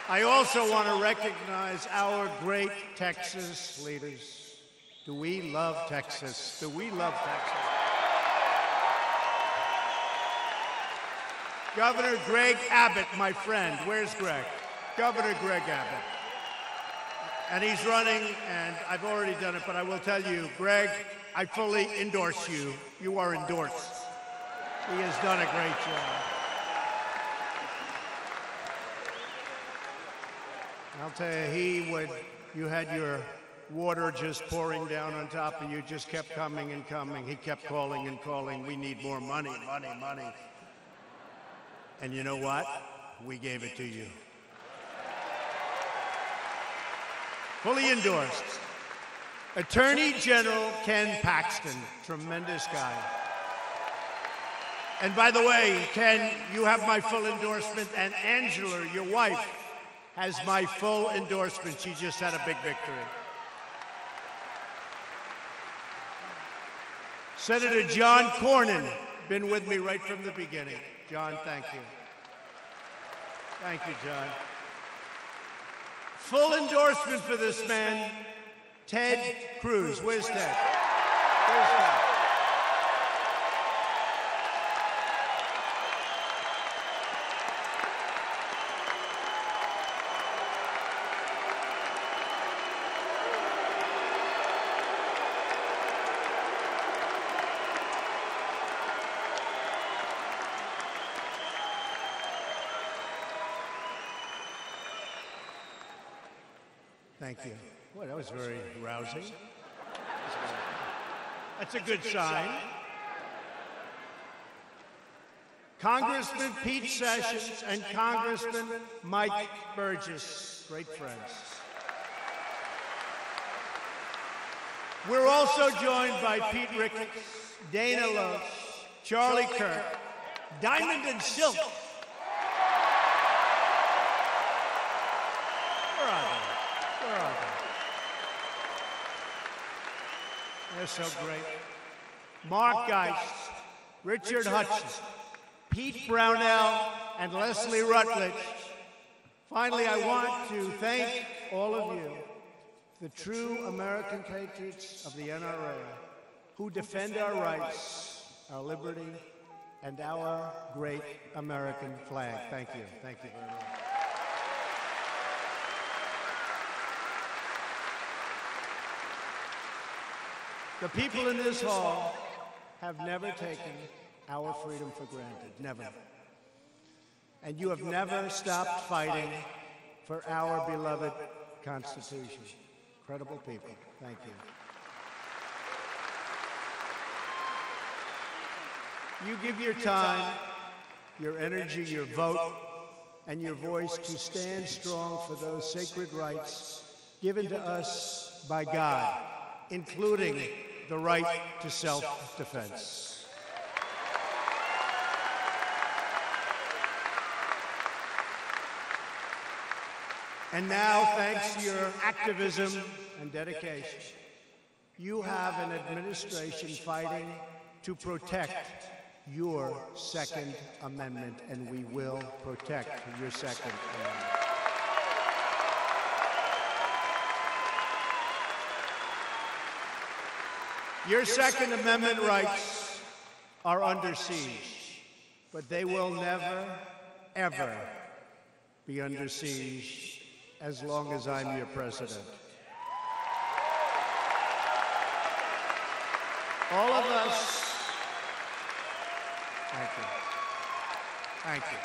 I also want to recognize our great Texas leaders. Do we love Texas? Do we love Texas? Governor Greg Abbott, my friend. Where's Greg? Governor Greg Abbott. And he's running, and I've already done it, but I will tell you, Greg, I fully endorse you. You are endorsed. He has done a great job. I'll tell you, you had your water just pouring down on top of you, just kept coming and coming. He kept calling and calling. We need more money, money, money. And you know what? We gave it to you. Fully endorsed. Attorney General Ken Paxton, tremendous guy. And by the way, Ken, you have my full endorsement, and Angela, your wife, has my full endorsement. She just had a big victory. Senator John Cornyn, been with me right from the beginning. John, thank you. Thank you, John. Full endorsement for this man, Ted Cruz. Where's Ted? Where's Ted? Thank you. Boy, that was very rousing. That's a good sign. Congressman Pete Sessions and Congressman Mike Burgess, great friends. We're also joined by Pete Ricketts, Dana Loesch, Charlie Kirk, Diamond and Silk. Where are they? Where are they? They're so great. Mark Geist, Richard Hutchins, Pete Brownell, and Leslie Rutledge. Finally, I want to thank all of you, the true American patriots of the NRA, who defend our rights, our liberty, and our great American flag. Thank you. Thank you very much. The people in this hall have never taken our freedom for granted, never. And you have never stopped fighting for our beloved Constitution. Incredible people. Thank you. You give your time, your energy, your vote, and your voice to stand strong for those sacred rights given to us by God, including the right to self-defense. And now, thanks to your activism and dedication, you have an administration fighting to protect your Second Amendment, and we will protect your Second Amendment. Your Second Amendment rights are under siege, but they will never, ever be under siege as long as I'm your president. All of us, thank you. Thank you.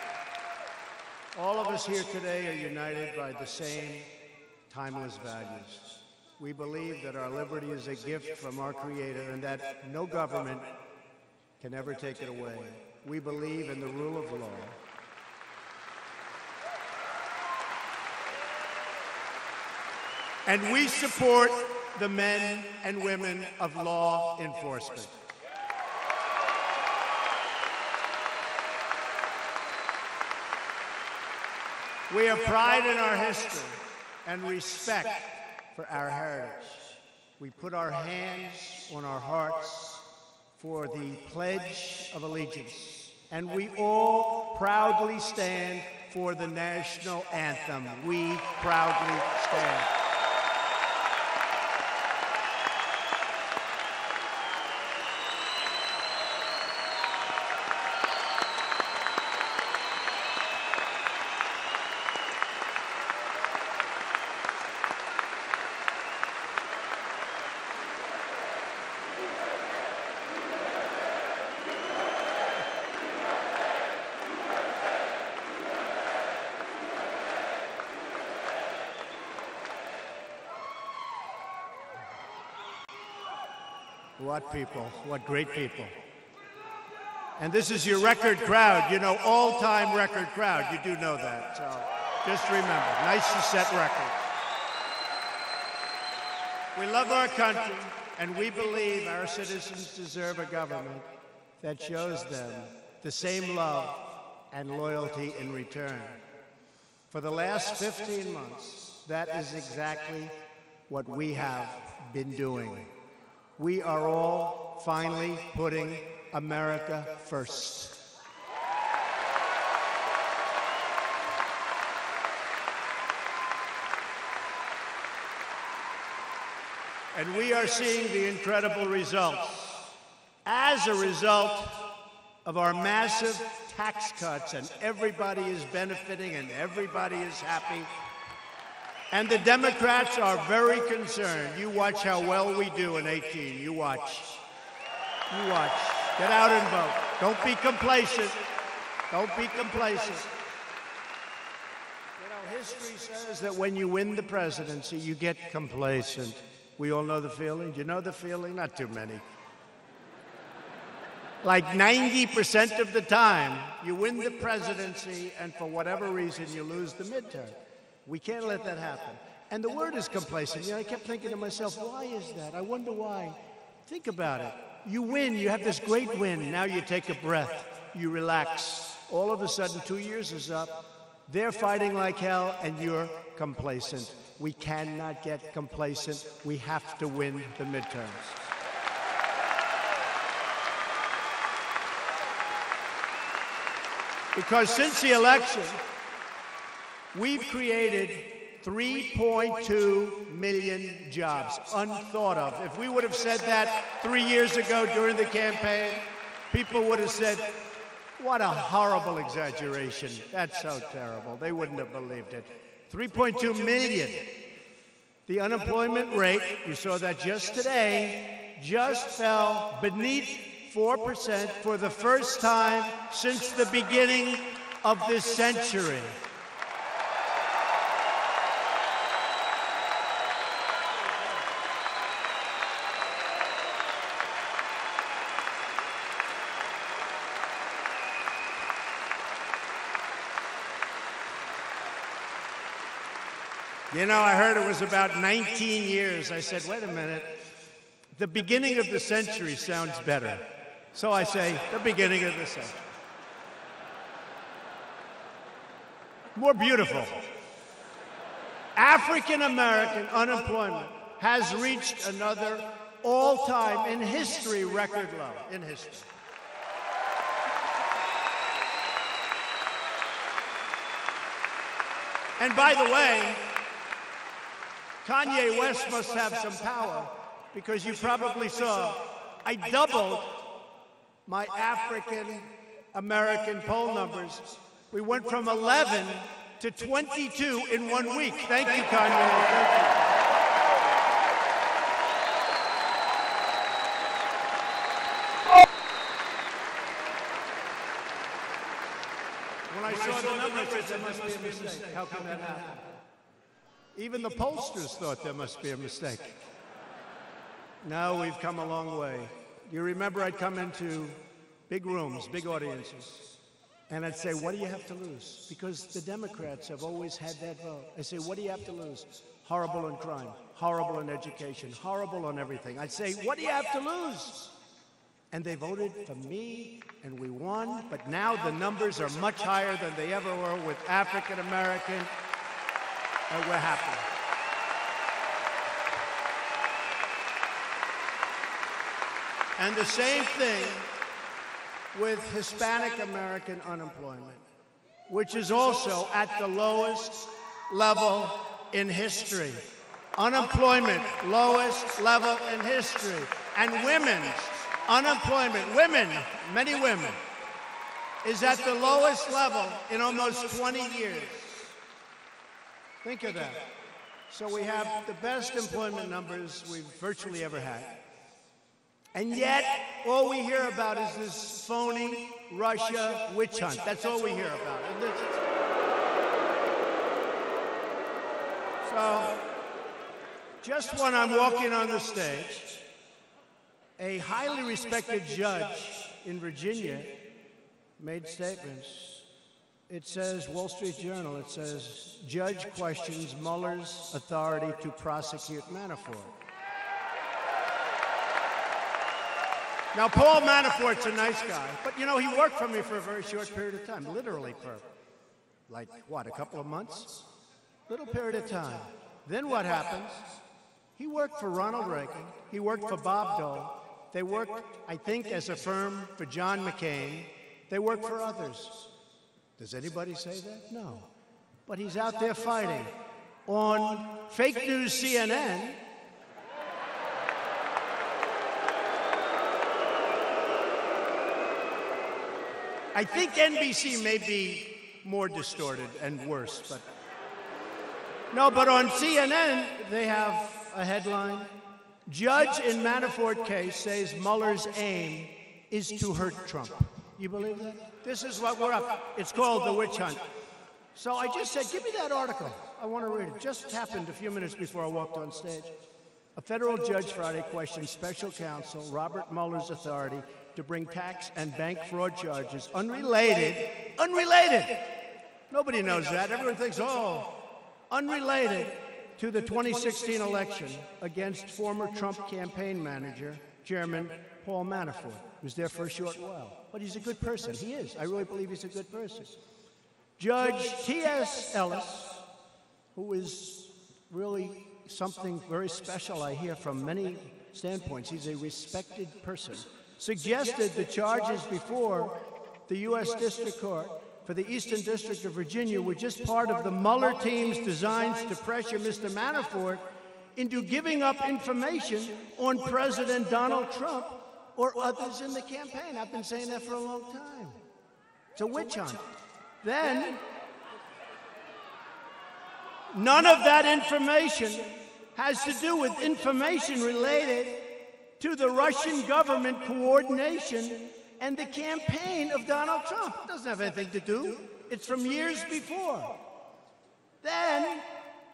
All of us here today are united by the same timeless values. We believe that our liberty is a gift from our Creator and that no government can ever take it away. We believe in the rule of law. And we support the men and women of law enforcement. We have pride in our history and respect for our heritage. We put our hands on our hearts for the Pledge of Allegiance, and we all proudly stand for the national anthem. We proudly stand. What people, what great people. And this is your record crowd, you know, all-time record crowd. You do know that, so just remember, nice to set records. We love our country, and we believe our citizens deserve a government that shows them the same love and loyalty in return. For the last 15 months, that is exactly what we have been doing. We are all finally putting America first. And we are seeing the incredible results as a result of our massive tax cuts, and everybody is benefiting and everybody is happy. And the Democrats are very concerned. You watch how well we do in 18. You watch. You watch. Get out and vote. Don't be complacent. Don't be complacent. You know, history says that when you win the presidency, you get complacent. We all know the feeling. Do you know the feeling? Not too many. Like 90% of the time, you win the presidency, and for whatever reason, you lose the midterm. We can't let that happen. And the word is complacent. You know, I kept thinking to myself, why is that? I wonder why. Think about it. You win. You have this great win. Now you take a breath. You relax. All of a sudden, 2 years is up. They're fighting like hell, and you're complacent. We cannot get complacent. We have to win the midterms. Because since the election, we've created 3.2 million jobs, unthought of. If we would have said that 3 years ago during the campaign, people would have said, what a horrible exaggeration. That's so terrible. They wouldn't have believed it. 3.2 million. The unemployment rate, you saw that just today, just fell beneath 4% for the first time since the beginning of this century. You know, I heard it was about 19 years. I said, wait a minute. The beginning of the century sounds better. So I say, the beginning of the century. More beautiful. African American unemployment has reached another all-time in history record low in history. And by the way, Kanye West must have some power, because you probably saw I doubled my African American poll numbers. We went from 11 to 22 in 1 week. Thank you, Kanye. Thank you. When I saw the numbers, I said, there must be a mistake. How can that happen? Even the pollsters thought there must be a mistake. Now we've come a long way. You remember I'd come into big rooms, big audiences, and I'd say, what do you have to lose? Because the Democrats have always had that vote. I say, what do you have to lose? Horrible on crime, horrible on education, horrible on everything. I'd say, what do you have to lose? And they voted for me, and we won. But now the numbers are much higher than they ever were with African American, and we're happy. And the same thing with Hispanic American unemployment. which is also at the lowest level in history. Unemployment, lowest level in history. And women's unemployment, many women, is at the lowest level in almost 20 years. Think of that. So we have the best employment numbers we've virtually ever had. And yet, all we hear about is this phony Russia witch hunt. That's all we hear about. So, just when I'm walking on the stage, a highly respected judge in Virginia made statements. It says, Wall Street Journal, it says, judge questions Mueller's authority to prosecute Manafort. Now, Paul Manafort's a nice guy, but you know, he worked for me for a very short period of time, literally for, like, what, a couple of months? Little period of time. Then what happens? He worked for Ronald Reagan. He worked for Bob Dole. They worked, I think, as a firm for John McCain. They worked for others. Does anybody say that? No. But he's out there fighting. On fake news CNN, I think NBC may be more distorted and worse, but no, but on CNN, they have a headline. Judge in Manafort case says Mueller's aim is to hurt Trump. You believe that? This is what we're up. It's called the witch hunt. So I just said, give me that article. I want to read it. Just happened a few minutes before I walked on stage. A federal judge Friday questioned special counsel Robert Mueller's authority to bring tax and bank fraud charges unrelated. Nobody knows that. Everyone thinks, oh, unrelated to the 2016 election against former Trump campaign manager, Chairman Paul Manafort. He was there for a short while. But he's a good person. He is. I really believe he's a good person. Judge T.S. Ellis, who is really something very special, I hear, from many standpoints. He's a respected person. Suggested the charges before the U.S. District Court for the Eastern District of Virginia were just part of the Mueller team's designs to pressure Mr. Manafort into giving up information on President Donald Trump or others in the campaign. I've been saying that for a long time. It's a witch hunt. Then, none of that information has to do with information related to the Russian government coordination and the campaign of Donald Trump. It doesn't have anything to do. It's from years before. Then,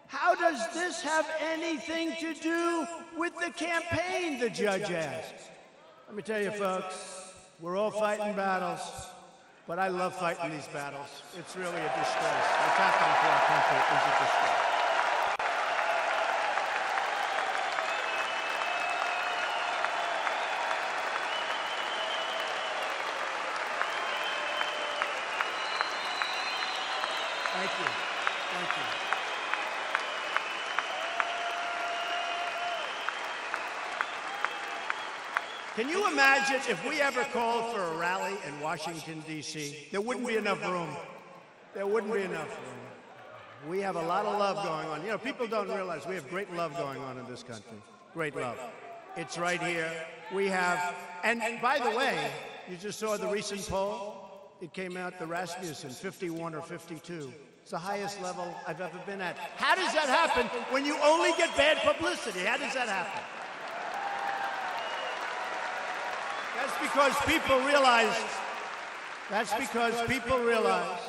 how does this have anything to do with the campaign, the judge asked. Let me tell you, folks, we're all fighting battles, but I love fighting these battles. It's really a disgrace. What's happening to our country is a disgrace. Thank you. Thank you. Can you imagine if we ever called for a rally in Washington, D.C.? There wouldn't be enough room. There wouldn't be enough room. We have a lot of love going on. You know, people don't realize we have great love going on in this country. Great love. It's right here. We have, and by the way, you just saw the recent poll. It came out, the Rasmussen, 51 or 52. It's the highest level I've ever been at. How does that happen when you only get bad publicity? How does that happen? That's because people realize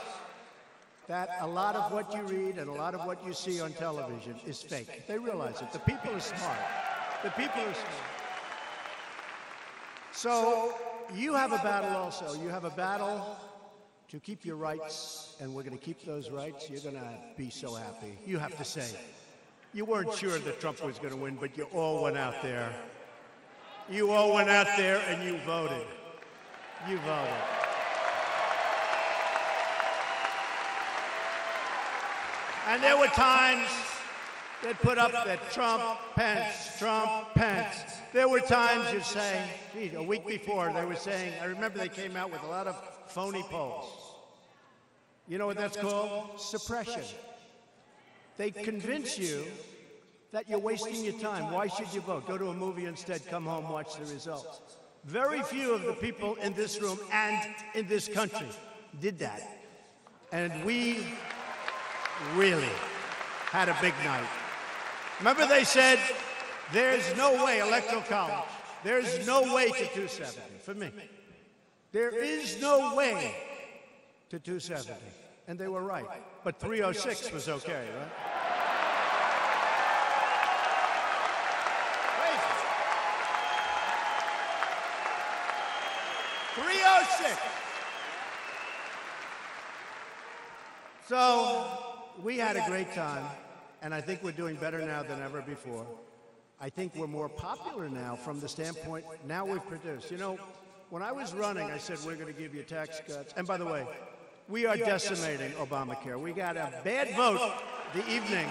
that a lot of what you read and a lot of what you see on television is fake. They realize it. The people are smart. The people are smart. So you have a battle also. You have a battle to keep your rights, and we're going to keep those rights. You're going to be so happy. You have to say, you weren't sure that Trump was going to win, but you all went out there. You all went out there and you voted. You voted. And there were times they'd put up that Trump, Pence, Trump, Pence. There were times you'd say, gee, a week before they were saying, I remember they came out with a lot of phony polls. You know what that's called? Suppression. They convince you that you're wasting your time. Why should you vote? Go to a movie instead, come home, watch the results. Very few of the people in this room and in this country did that. And we really had a big night. Remember they said, there's no way, Electoral College, there's no way to 270 for me. There is no way to 270. And they were right. But 306 was okay, right? Crazy. 306. So we had a great time, and I think we're doing better now than ever before. I think we're more popular now from the standpoint, now we've produced. You know, when I was running, I said, we're going to give you tax cuts. And by the way, we are decimating Obamacare. We got a bad vote the evening.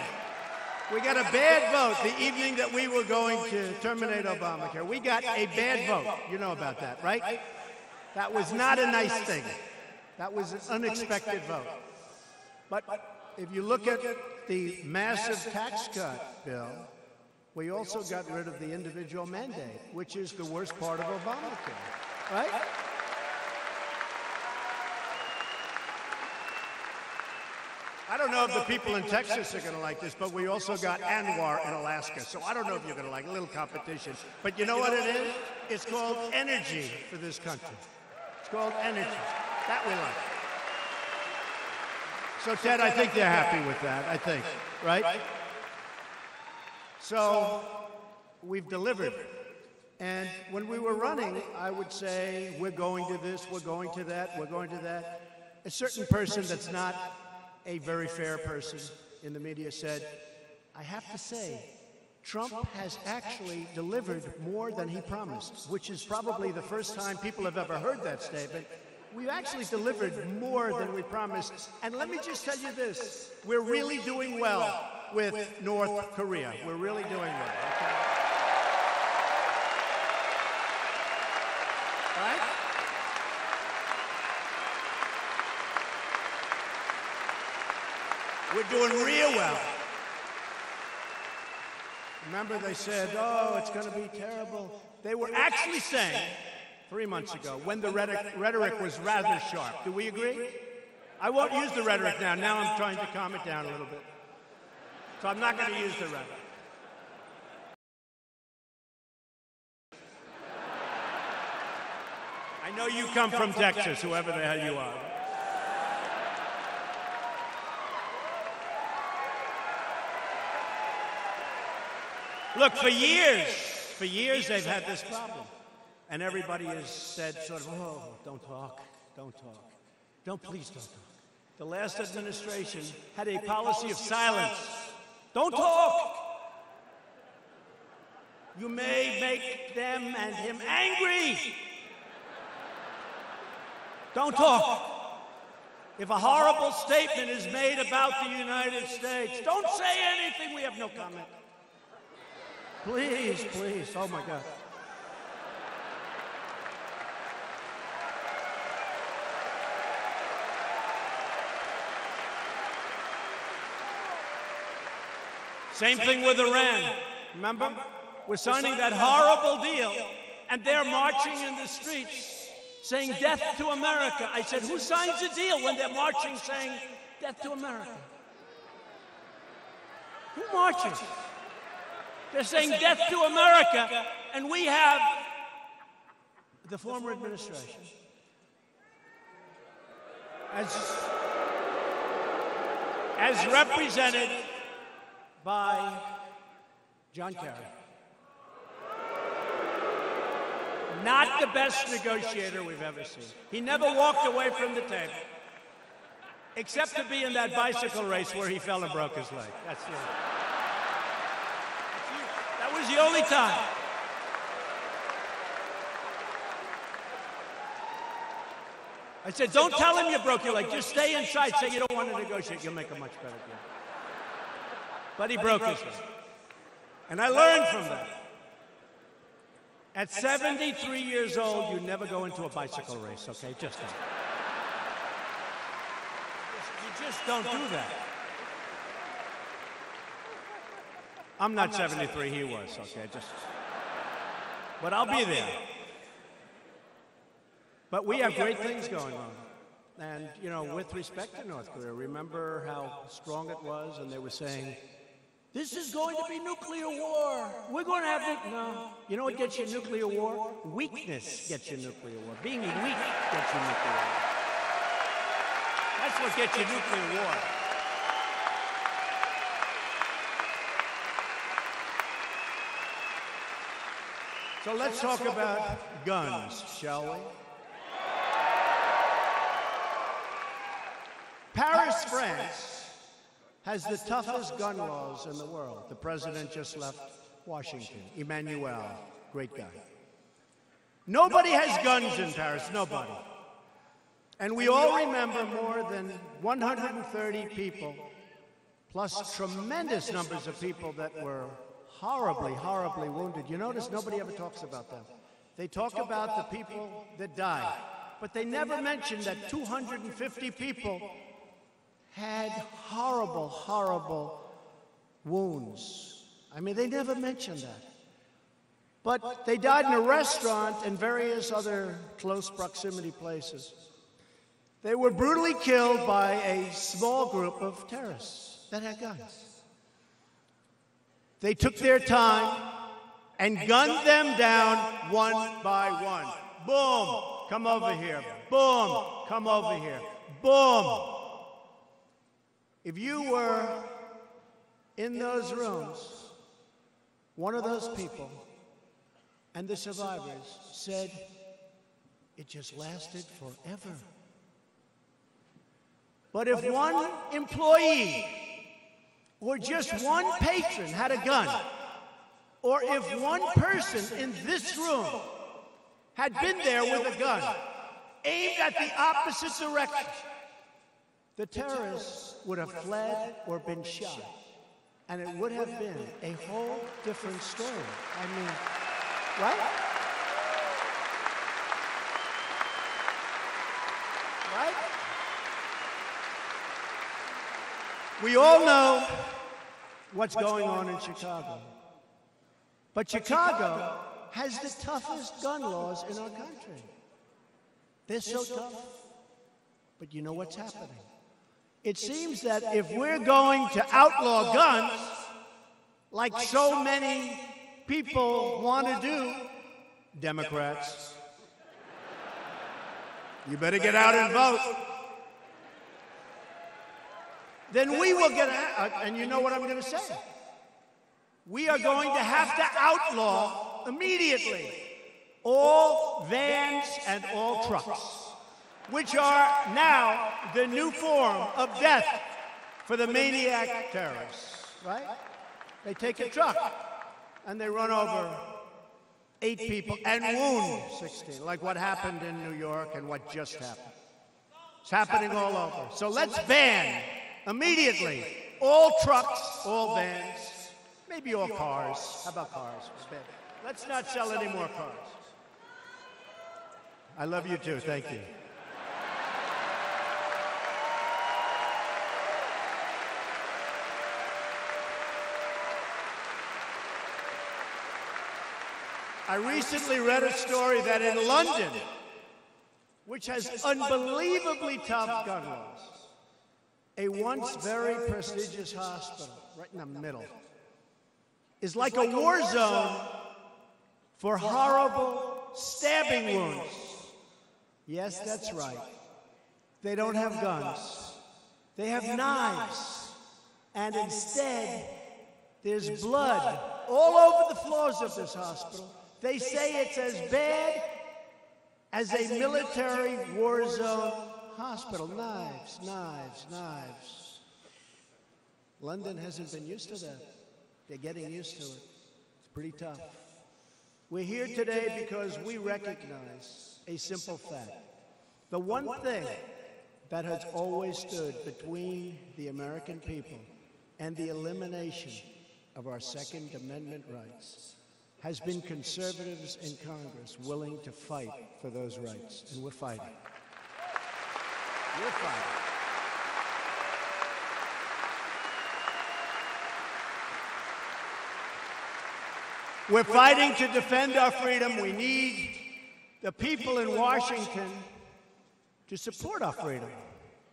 We got a bad vote the evening that we were going to terminate Obamacare. We got a bad vote. You know about that, right? That was not a nice thing. That was an unexpected vote. But if you look at the massive tax cut bill, we also got rid of the individual mandate, which is the worst part of Obamacare, right? I don't know if the people in Texas are going to like this, but we also got Anwar in Alaska, so I don't know if you're going to like a little competition. But you know what it is? It's called energy for this country. It's called energy. That we like. So, Ted, I think they're happy with that, I think, right? So we've delivered. And when we were running, I would say, we're going to this, we're going to that, we're going to that. A certain person that's not a very fair person in the media said, I have to say, Trump has actually delivered more than he promised, which is probably the first time people have ever heard that statement. We've actually delivered more than we promised. And let me just tell you this, we're really doing well with North Korea. We're really doing well, okay? Right? We're doing real well. Remember they said, oh, it's going to be terrible. They were actually saying 3 months ago, when the rhetoric was rather sharp. Do we agree? I won't use the rhetoric now. Now I'm trying to calm it down a little bit. So I'm not going to use the rhetoric. I know you come from Texas, whoever the hell you are. Look, for years they've had this problem. And everybody has said sort of, oh, don't talk, please don't talk. The last administration had a policy of silence. Don't talk. You may make them and him angry. Don't talk. If a horrible statement is made about the United States, don't say anything. We have no comment. Please, please. Oh, my God. Same thing with Iran. Remember? We're signing that horrible deal, and they're marching in the streets saying, death to America. I said, who signs a deal when they're marching saying, death to America? Who marches? They're saying, death to America, and we have the former administration as represented by John Kerry. Not the best negotiator we've ever seen. He never walked away from the table, except to be in that bicycle race where he fell and broke his leg. That's it. That was the only time. I said, don't tell him you broke your leg. Just stay inside. Say you don't want to negotiate. You'll make a much better deal. But he broke his leg. And I learned from that. At 73 years old, you never go into a bicycle race, okay? Just don't. Just don't do that. I'm not 73, he was, okay, but I'll be there. But we have great things going on. And, you know, with respect to North Korea, remember how strong it was, and they were saying, this is going to be nuclear war. We're going to have no. You know what gets you nuclear war? Weakness gets you nuclear war. Being weak gets you nuclear war. That's what gets you nuclear war. So let's talk about guns, shall we? Paris, France has the toughest gun laws in the world. The president just left Washington. Emmanuel, great guy. Nobody has guns in Paris, nobody. And we all remember more than 130 people, plus tremendous numbers of people that were horribly, horribly wounded. You notice nobody ever talks about that. They talk about the people that died, but they never mention that 250 people had horrible, horrible wounds. I mean, they never mention that. But they died in a restaurant and various other close proximity places. They were brutally killed by a small group of terrorists that had guns. They took their time and gunned them down one by one. Boom, come over here. Boom, come over here. Boom. If you were in those rooms, one of those people and the survivors said it just lasted forever. But if one employee or just one patron had a gun, or if one person in this room had been there with a gun aimed at the opposite direction, the terrorists would have fled or been shot, and it would have been a whole different story. I mean, right? Right? We all know what's going on in Chicago. But Chicago has the toughest gun laws in our country. They're so tough. But you know what's happening? It seems that if we're going to outlaw guns, like so many people want to do, Democrats, you better get out and vote. Then we will get out, and you know what I'm going to say. We are going to have to outlaw immediately all vans and all trucks, which are now the new form of death for the maniac terrorists, right? They take a truck and they run over 8 people and wound 16, like what happened in New York and what just happened. It's happening all over. So let's ban immediately all trucks, all vans, maybe all cars. How about cars? Let's not sell any more cars. I love you too. Thank you. I recently read a story that in London, which has unbelievably tough gun laws, a once very prestigious hospital, right in the middle, is like a war zone for horrible stabbing wounds. Yes, that's right. They don't have guns. They have knives. And instead, there's blood all over the floors of this hospital. They say it's as bad as a military war zone hospital. Knives, knives, knives. London hasn't been used to that. They're getting used to it. It's pretty tough. We're here today because we recognize a simple fact. The one thing that has always stood between the American people and the elimination of our Second Amendment rights has been conservatives in Congress willing to fight for those rights, and we're fighting. We're fighting. We're fighting to defend our freedom. We need the people in Washington to support our freedom,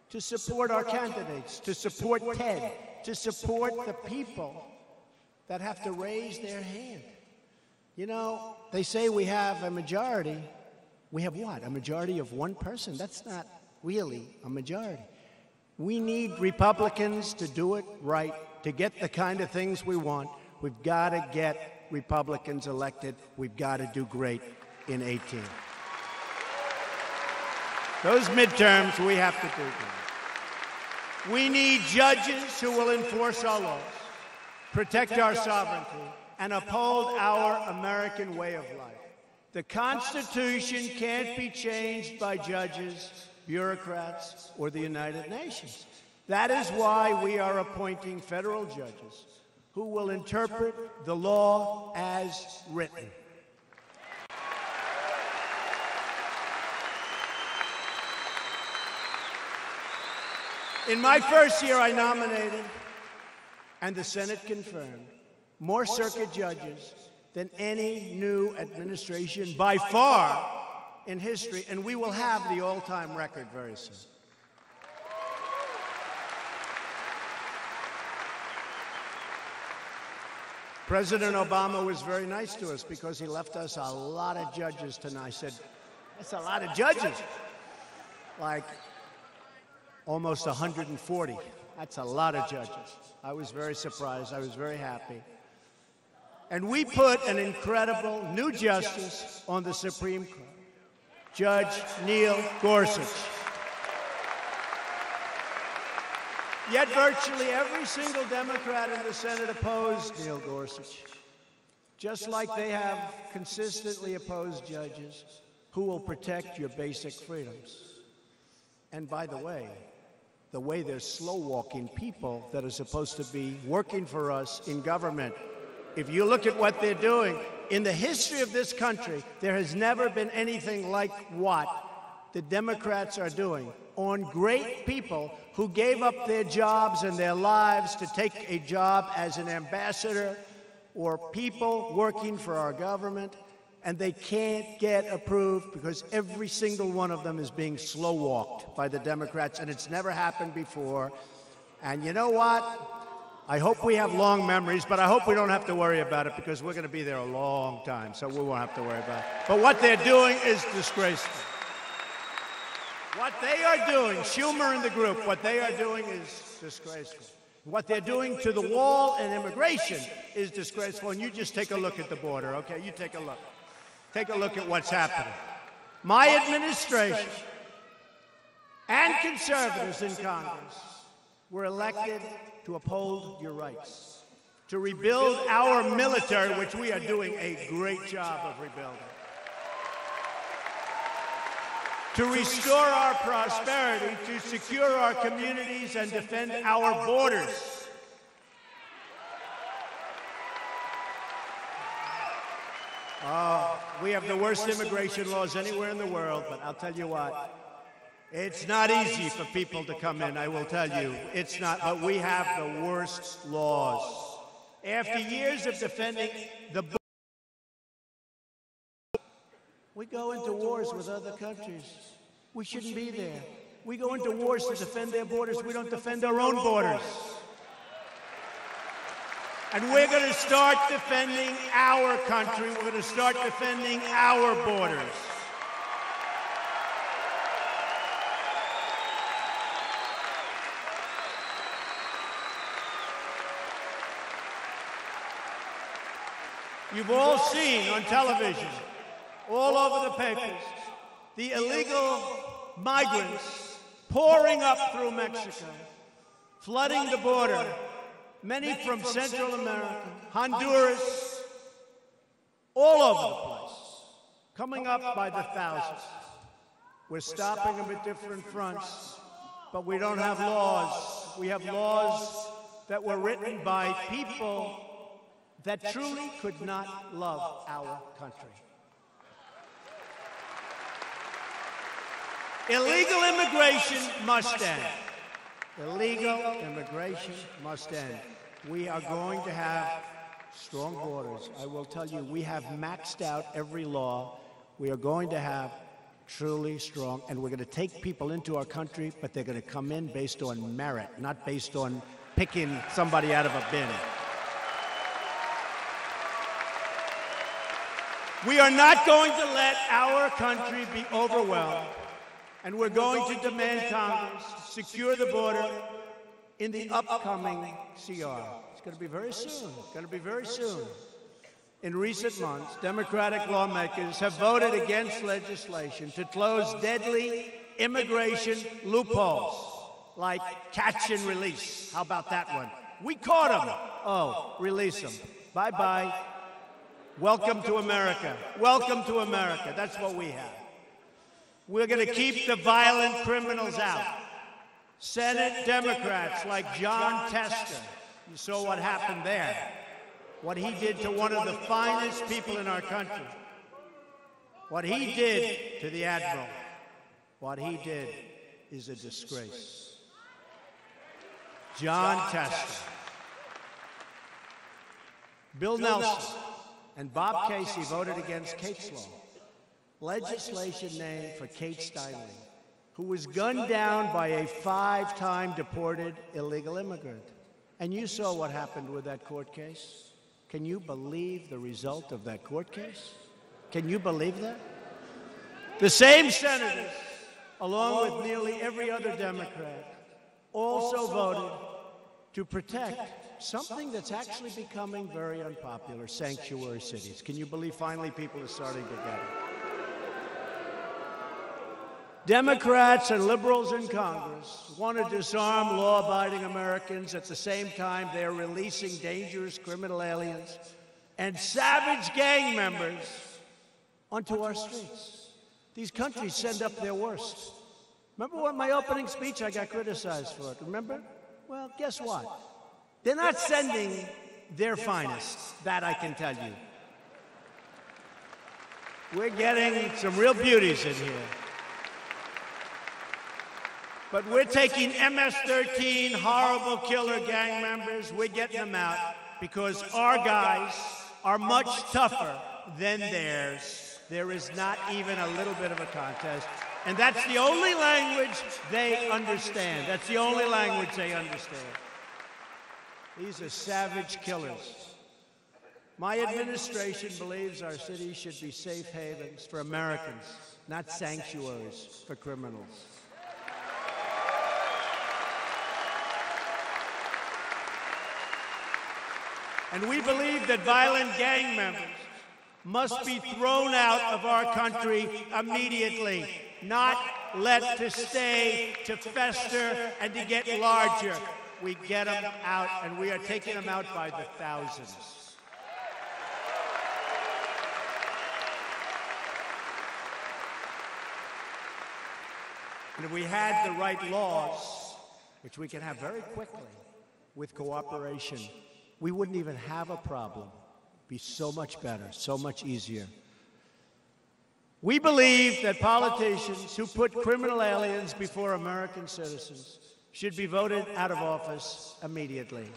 to support our candidates, to support Ted, to support the people that have to raise their hand. You know, they say we have a majority. We have what? A majority of one person? That's not really a majority. We need Republicans to do it right, to get the kind of things we want. We've got to get Republicans elected. We've got to do great in 18. Those midterms, we have to do good. We need judges who will enforce our laws, protect our sovereignty, and uphold our American way of life. The Constitution can't be changed by judges, bureaucrats, or the United Nations. That is why we are appointing federal judges who will interpret the law as written. In my first year, I nominated, and the Senate confirmed, more circuit judges than any new administration by far in history, and we will have the all-time record very soon. President Obama was very nice to us because he left us a lot of judges tonight. I said, that's a lot of judges. Like almost 140. That's a lot of judges. I was very surprised. I was very happy. And we put an incredible new justice on the Supreme Court, Judge Neil Gorsuch. Yet virtually every single Democrat in the Senate opposed Neil Gorsuch, just like they have consistently opposed judges who will protect your basic freedoms. And by the way they're slow-walking people that are supposed to be working for us in government. If you look at what they're doing, in the history of this country, there has never been anything like what the Democrats are doing on great people who gave up their jobs and their lives to take a job as an ambassador or people working for our government, and they can't get approved because every single one of them is being slow-walked by the Democrats, and it's never happened before. And you know what? I hope we have long memories, but I hope we don't have to worry about it because we're going to be there a long time, so we won't have to worry about it. But what they're doing is disgraceful. What they are doing, Schumer and the group, what they are doing is disgraceful. What they're doing to the wall and immigration is disgraceful, and you just take a look at the border, okay? You take a look. Take a look at what's happening. My administration and conservatives in Congress were elected to uphold your rights, to rebuild our military, which we are doing a great job of rebuilding, to restore our prosperity, to secure our communities and defend our borders. We have the worst immigration laws anywhere in the world, but I'll tell you what, it's not easy for people to come in, I will tell you. It's not, but we have the worst laws. After years of defending the border, we go into wars with other countries. We shouldn't be there. We go into wars to defend their borders. We don't defend our own borders. And we're going to start defending our country. We're going to start defending our borders. You've all seen on television, all over the papers, the illegal migrants pouring up through Mexico, flooding the border. Many from Central America, Honduras, all over the place, coming up by the thousands. We're stopping them at different fronts, but we don't have laws. We have laws that were written by people that truly could not love our country. Illegal immigration must end. Illegal immigration must end. We are going to have strong borders. I will tell you, we have maxed out every law. We are going to have truly strong, and we're going to take people into our country, but they're going to come in based on merit, not based on picking somebody out of a bin. We are not going to let our country be overwhelmed, and we're going to demand Congress secure the border in the upcoming CR. It's going to be very soon. It's going to be very soon. In recent months, Democratic lawmakers have voted against legislation to close deadly immigration loopholes, like catch and release. How about that one? We caught them. Oh, release them. Bye-bye. Welcome to America. Welcome to America. That's what we have. We're going to keep the violent criminals out. Senate Democrats like John Tester, you saw what happened there, what he did to one of the finest people in our country, what he did to the Admiral, what he did is a disgrace. John Tester, Bill Nelson, and Bob Casey voted against Kate's Law, legislation named for Kate Steinle, who was gunned down by a 5-time deported illegal immigrant. And you saw what happened with that court case. Can you believe the result of that court case? Can you believe that? The same senators, along with nearly every other Democrat, also voted to protect something that's actually becoming very unpopular, sanctuary cities. Can you believe finally people are starting to get it? Democrats and liberals in Congress want to disarm law-abiding Americans. At the same time, they're releasing dangerous criminal aliens and savage gang members onto our streets. These countries send up their worst. Remember what my opening speech, I got criticized for it, remember? Well, guess what? They're not sending their finest, that I can tell you. We're getting some real beauties in here. But we're taking MS-13 horrible killer gang members, we're getting them out because our guys are much tougher than theirs. There is not even a little bit of a contest. And that's the only language they understand. That's the only language they understand. These are savage killers. My administration believes our cities should be safe havens for Americans, not sanctuaries for criminals. And we believe that violent gang members must be thrown out of our country immediately, not let to stay, to fester, and to get larger. We get them out, and we are taking them out by the thousands. And if we had the right laws, which we can have very quickly with cooperation, we wouldn't even have a problem. It'd be so much better, so much easier. We believe that politicians who put criminal aliens before American citizens should be voted out of office immediately.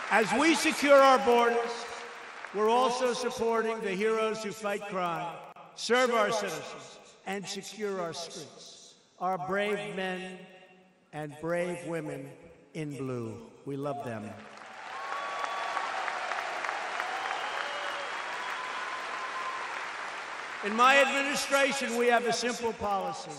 As we secure our borders, we're also supporting the heroes who fight crime, serve our citizens, and secure our streets. Our brave men and brave women in blue. We love them. In my administration, we have a simple policy.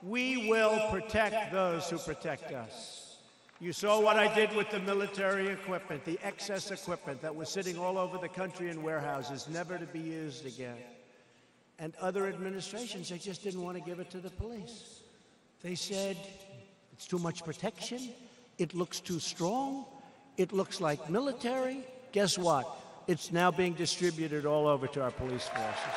We will protect those who protect us. You saw what I did with the military equipment, the excess equipment that was sitting all over the country in warehouses, never to be used again. And other administrations, they just didn't want to give it to the police. They said, it's too much protection, it looks too strong, it looks like military. Guess what? It's now being distributed all over to our police forces.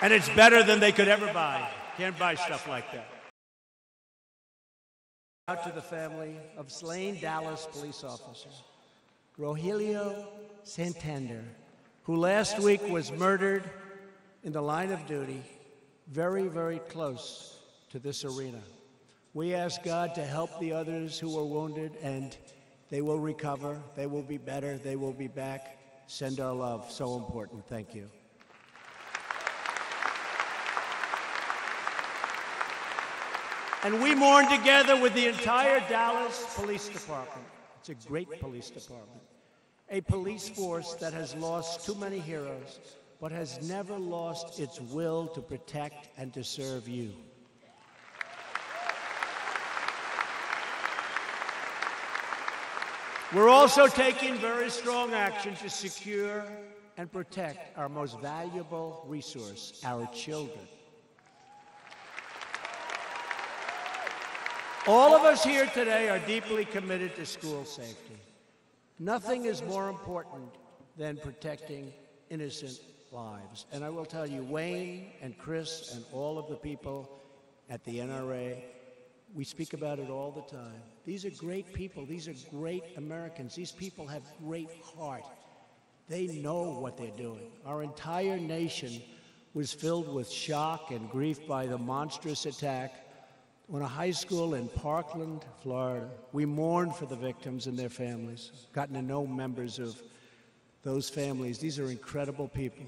And it's better than they could ever buy. Can't buy stuff like that. Out to the family of slain Dallas police officer, Rogelio Santander, who last week was murdered in the line of duty very, very close to this arena. We ask God to help the others who are wounded, and they will recover, they will be better, they will be back. Send our love. So important. Thank you. And we mourn together with the entire Dallas Police Department. It's a great police department. A police force that has lost too many heroes, but has never lost its will to protect and to serve you. We're also taking very strong action to secure and protect our most valuable resource, our children. All of us here today are deeply committed to school safety. Nothing is more important than protecting innocent lives. And I will tell you, Wayne and Chris and all of the people at the NRA, we speak about it all the time. These are great people. These are great Americans. These people have great heart. They know what they're doing. Our entire nation was filled with shock and grief by the monstrous attack on a high school in Parkland, Florida. We mourn for the victims and their families. Gotten to know members of those families. These are incredible people.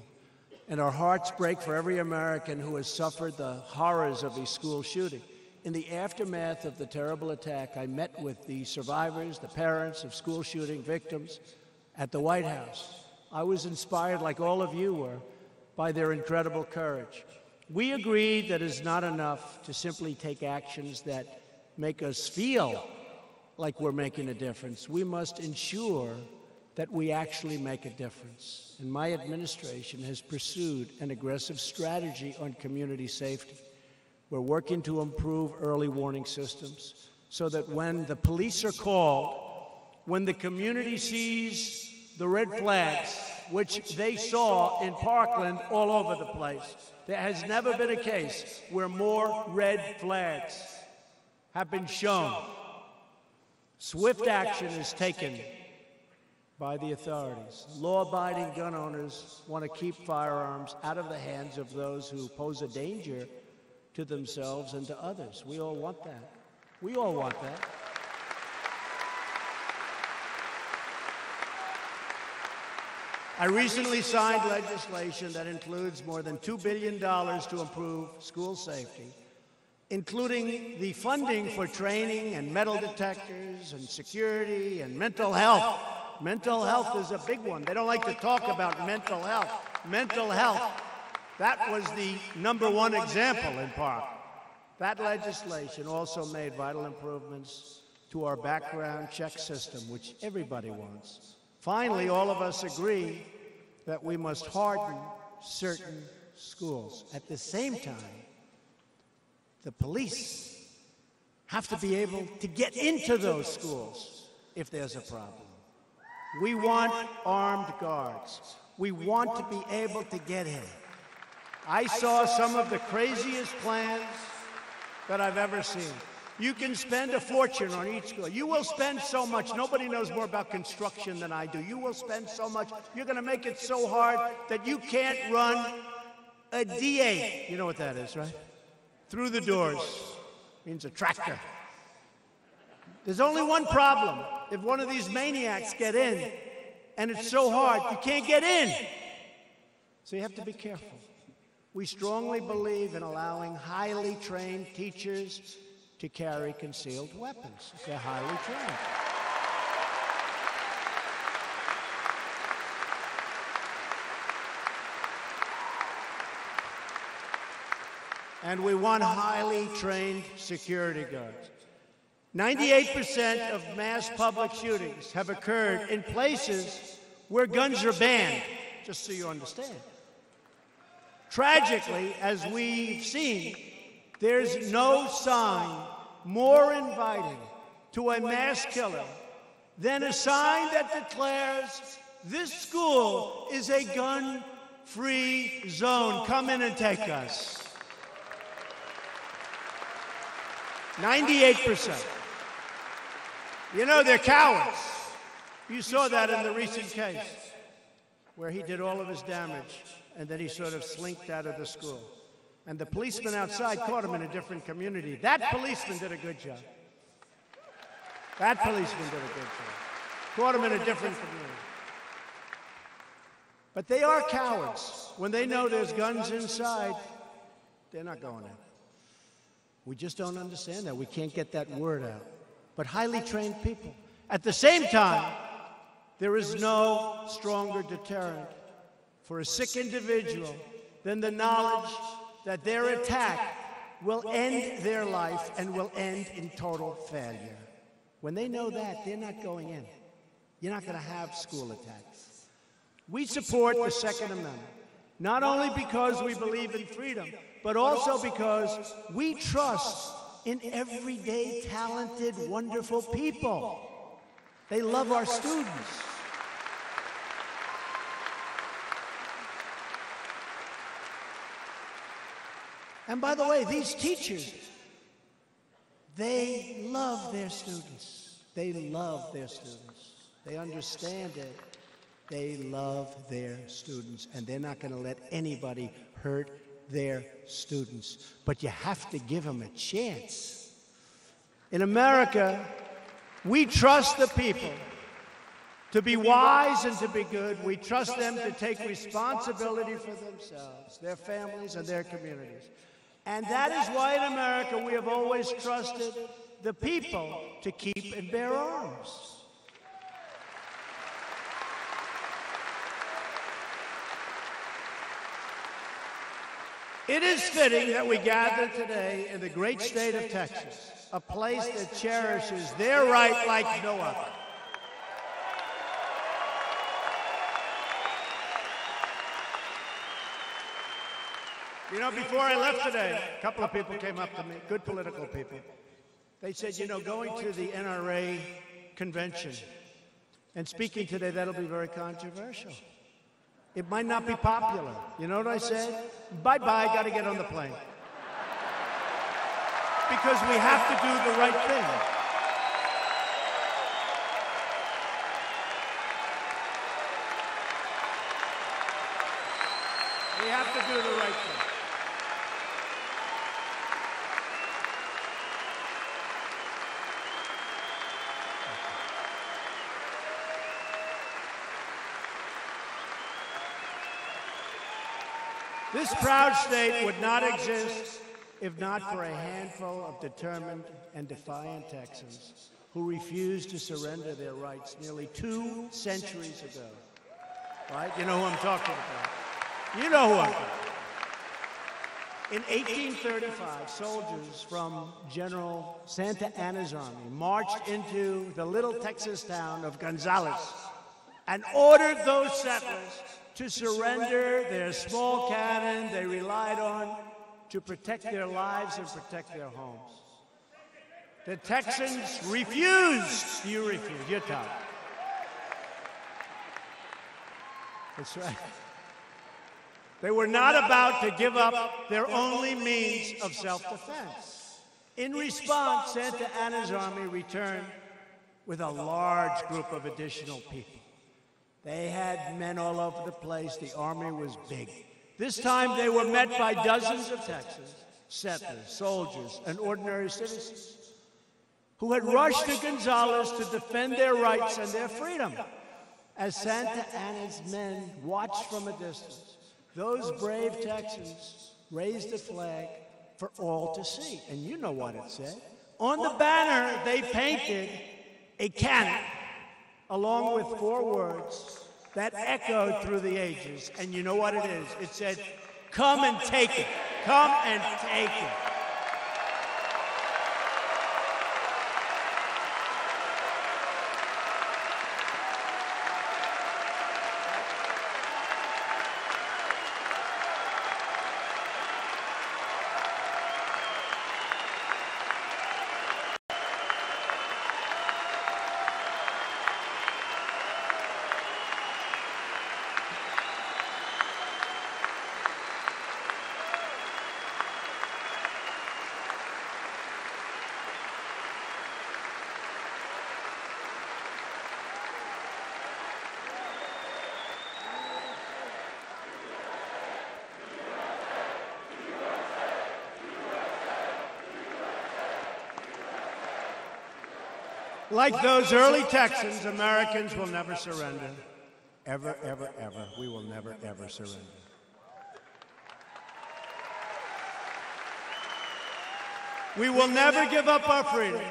And our hearts break for every American who has suffered the horrors of a school shooting. In the aftermath of the terrible attack, I met with the survivors, the parents of school shooting victims at the White House. I was inspired, like all of you were, by their incredible courage. We agreed that it's not enough to simply take actions that make us feel like we're making a difference. We must ensure that we actually make a difference. And my administration has pursued an aggressive strategy on community safety. We're working to improve early warning systems so that when the police are called, when the community sees the red flags, which they saw in Parkland all over the place, there has never been a case where more red flags have been shown. Swift action is taken by the authorities. Law-abiding gun owners want to keep firearms out of the hands of those who pose a danger to themselves and to others. We all want that. We all want that. I recently signed legislation that includes more than $2 billion to improve school safety, including the funding for training and metal detectors and security and mental health. Mental health is a big one. They don't like to talk about mental health. Mental health, that was the #1 example in Park. That legislation also made vital improvements to our background check system, which everybody wants. Finally, all of us agree that we must harden certain schools. At the same time, the police have to be able to get into those schools if there's a problem. We want armed guards. We want to be able to get in. I saw some of the craziest plans that I've ever seen. You can spend a fortune on each school. You will spend so much. Nobody knows more about construction than I do. You will spend so much. You're going to make it so hard that you can't run a D8. You know what that is, right? Through the doors. Means a tractor. There's only one problem. If one of these maniacs get in, and it's so hard, you can't get in. So you have to be careful. We strongly believe in allowing highly trained teachers to carry concealed weapons. They're highly trained. And we want highly trained security guards. 98% of mass public shootings have occurred in places where guns are banned, just so you understand. Tragically, as we've seen, there's no sign more inviting to a mass killer than a sign that declares this school is a gun-free zone. Come in and take us. 98%. You know, they're cowards. You saw that in the recent case where he did all of his damage and then he sort of slinked out of the school. And the policeman outside caught him in a different community. That policeman did a good job. That policeman did a good job. Caught him in a different community. But they are cowards. When they know there's guns inside, they're not going in. We just don't understand that. We can't get that word out. But highly trained people. At the same time, there is no stronger deterrent for a sick individual than the knowledge that their attack will end their life and will end in total failure. When they know that, they're not going in. You're not going to have school attacks. We support the Second Amendment, not only because we believe in freedom, but also because we trust in everyday, talented, wonderful people. They love our students. And by the way, these teachers, they love their students. They love their students. They understand it. They love their students, and they're not going to let anybody hurt their students. But you have to give them a chance. In America, we trust the people to be wise and to be good. We trust them to take responsibility for themselves, their families, and their communities. And that is why in America we have always trusted the people to keep and bear arms. It is fitting that we gather today in the great state of Texas, a place that cherishes their right like no other. You know, before I left today, a couple of people came up to me, good political people. They said, you know, going to the NRA convention and speaking today, that'll be very controversial. It might not be popular. You know what I said? Bye-bye, got to get on the plane. Because we have to do the right thing. We have to do the right thing. This proud state would not exist if not for a handful of determined and defiant Texans who refused to surrender their rights nearly 2 centuries ago. Right? You know who I'm talking about. You know who I'm talking about. In 1835, soldiers from General Santa Anna's army marched into the little Texas town of Gonzales and ordered those settlers to surrender their small cannon they relied on to protect their lives and protect their homes. The Texans refused. You refused. You're tough. That's right. They were not about to give up their only means of self-defense. In response, Santa Anna's army returned with a large group of additional people. They had men all over the place. The army was big. This time they were met by dozens of Texans, settlers, soldiers, and ordinary citizens who had rushed to Gonzales to defend their rights and their freedom. As Santa Anna's men watched from a distance, those brave Texans raised a flag for all to see. And you know what it said. On the banner, they painted a cannon along with 4 words that echoed through the ages. And you know what it is? It said, "Come and take it. Come and take it." Like those early Texans, Americans will never surrender. Ever, ever, ever. We will never, ever surrender. We will never give up our freedom.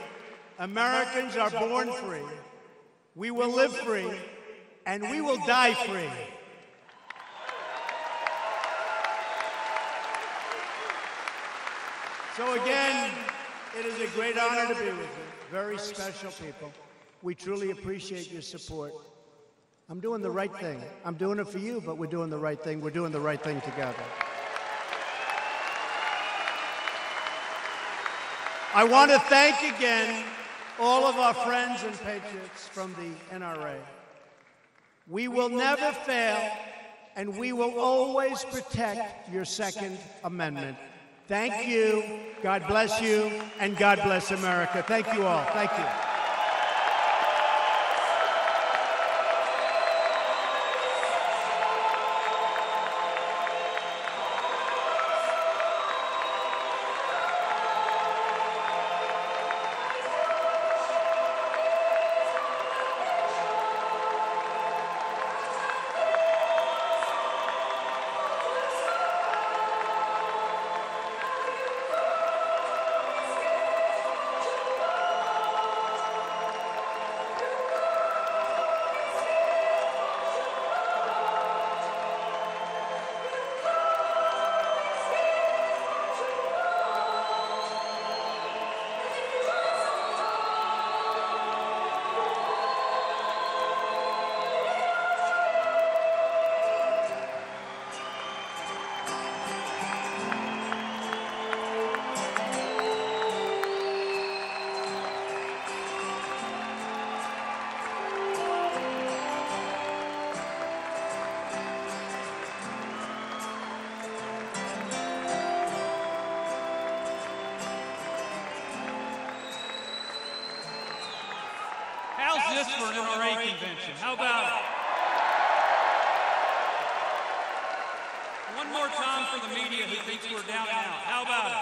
Americans are born free. We will live free, and we will die free. So again, it is a great honor to be with you. Very special people. We truly appreciate your support. I'm doing the right thing. I'm doing it for you, but we're doing the right thing. We're doing the right thing together. I want to thank again all of our friends and patriots from the NRA. We will never fail, and we will always protect your Second Amendment. Thank you, God bless you, and God bless America. Thank you all. Thank you. How's this for an NRA convention? How about it? One more time for the media who thinks we're down and out. How about it?